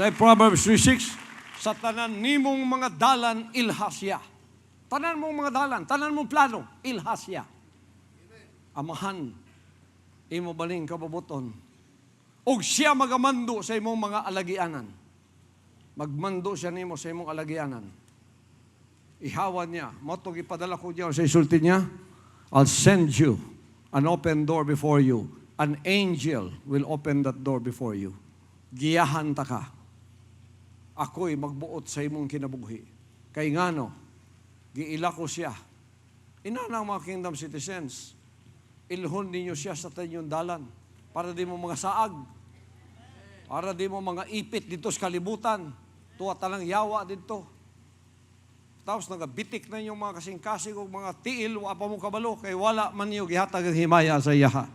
Sa Proverbs 3:6, sa tanan nimong mga dalan ilhasya. Tanan mong mga dalan, tanan mong plano, ilhasya. Amahan, imo baling kababuton. Og siya magamando sa imong mga alagianan. Magmando siya nimo sa imong alagianan. Ihawan niya. Motong ipadala ko niya sa isulti niya, I'll send you an open door before you. An angel will open that door before you. Giyahan ta ka. Ako'y magbuot sa imong kinabuhi. Kay ngano, giila ko siya. Ina ng mga kingdom citizens, ilhon ninyo siya sa tanyong dalan para di mo mga saag, para di mo mga ipit dito sa kalibutan, tuwa talang yawa dito. Tapos nagabitik na yung mga kasing-kasing o mga tiil, wa pa mo kabalo, kay wala man niyo gihatag ang himaya sa iyaha.